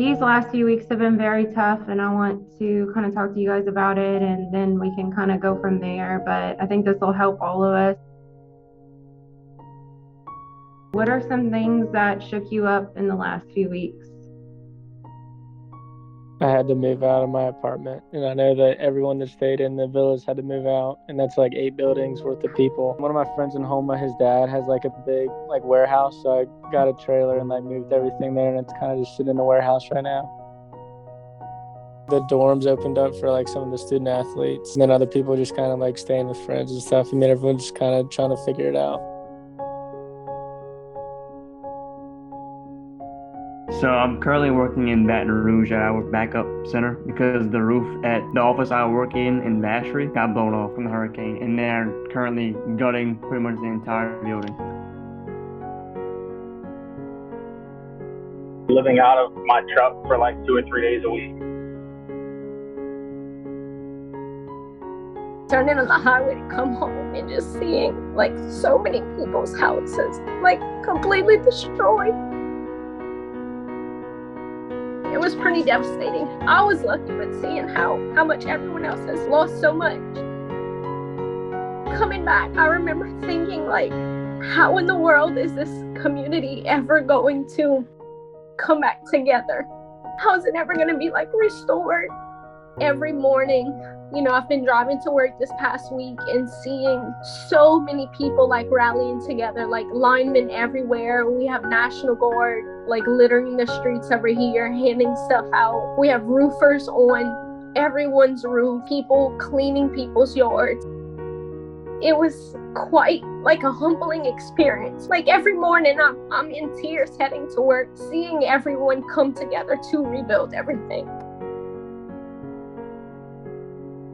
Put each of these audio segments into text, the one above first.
These last few weeks have been very tough, and I want to kind of talk to you guys about it, and then we can kind of go from there. But I think this will help all of us. What are some things that shook you up in the last few weeks? I had to move out of my apartment, and I know that everyone that stayed in the village had to move out, and that's like 8 buildings worth of people. One of my friends in Homa, his dad has like a big like warehouse, so I got a trailer and like moved everything there, and it's kind of just sitting in the warehouse right now. The dorms opened up for like some of the student athletes, and then other people just kind of like staying with friends and stuff. I mean, everyone's just kind of trying to figure it out. So I'm currently working in Baton Rouge at our backup center because the roof at the office I work in Vacherie got blown off from the hurricane, and they're currently gutting pretty much the entire building. Living out of my truck for like 2 or 3 days a week. Turning on the highway to come home and just seeing like so many people's houses like completely destroyed. It was pretty devastating. I was lucky with seeing how much everyone else has lost so much. Coming back, I remember thinking like, how in the world is this community ever going to come back together? How is it ever going to be like restored? Every morning, I've been driving to work this past week and seeing so many people like rallying together, like linemen everywhere. We have National Guard like littering the streets over here, handing stuff out. We have roofers on everyone's roof, people cleaning people's yards. It was quite like a humbling experience. Like every morning I'm in tears heading to work, seeing everyone come together to rebuild everything.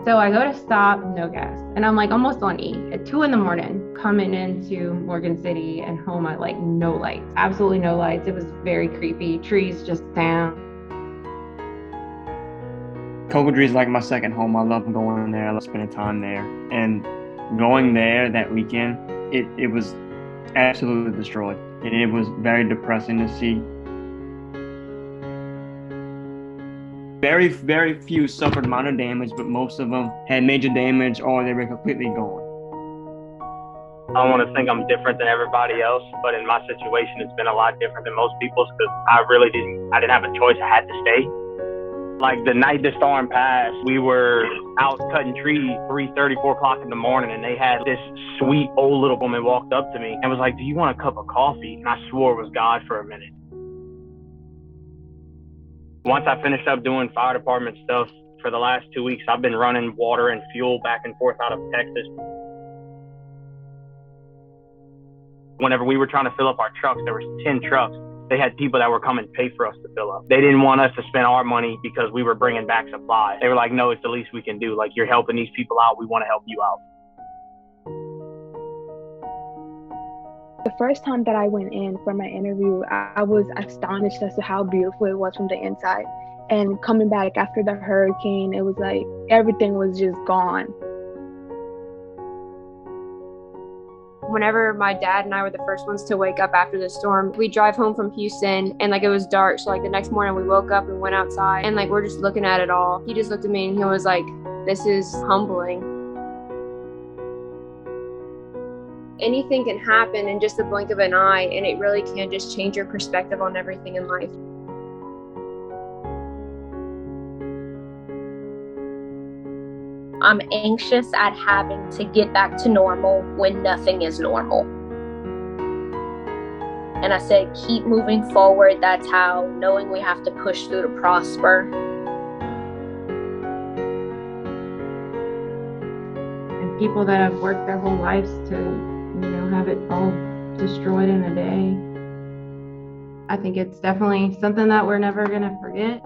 So I go to stop, no gas. And I'm like almost on E at 2 a.m, coming into Morgan City and home at like no lights, absolutely no lights. It was very creepy. Trees just down. Cocodrie is like my second home. I love going there. I love spending time there. And going there that weekend, it was absolutely destroyed. And it was very depressing to see. Very, very few suffered minor damage, but most of them had major damage or they were completely gone. I don't want to think I'm different than everybody else, but in my situation, it's been a lot different than most people's because I didn't have a choice. I had to stay. Like the night the storm passed, we were out cutting trees 3:30, 4 o'clock in the morning, and they had this sweet old little woman walked up to me and was like, "Do you want a cup of coffee?" And I swore it was God for a minute. Once I finished up doing fire department stuff for the last 2 weeks, I've been running water and fuel back and forth out of Texas. Whenever we were trying to fill up our trucks, there was 10 trucks. They had people that were coming to pay for us to fill up. They didn't want us to spend our money because we were bringing back supplies. They were like, "No, it's the least we can do. Like, you're helping these people out. We want to help you out." The first time that I went in for my interview, I was astonished as to how beautiful it was from the inside. And coming back after the hurricane, it was like everything was just gone. Whenever my dad and I were the first ones to wake up after the storm, we drive home from Houston and like it was dark. So like the next morning we woke up and went outside and like we're just looking at it all. He just looked at me and he was like, "This is humbling." Anything can happen in just the blink of an eye, and it really can just change your perspective on everything in life. I'm anxious at having to get back to normal when nothing is normal. And I said, keep moving forward. That's how, knowing we have to push through to prosper. And people that have worked their whole lives to have it all destroyed in a day. I think it's definitely something that we're never going to forget.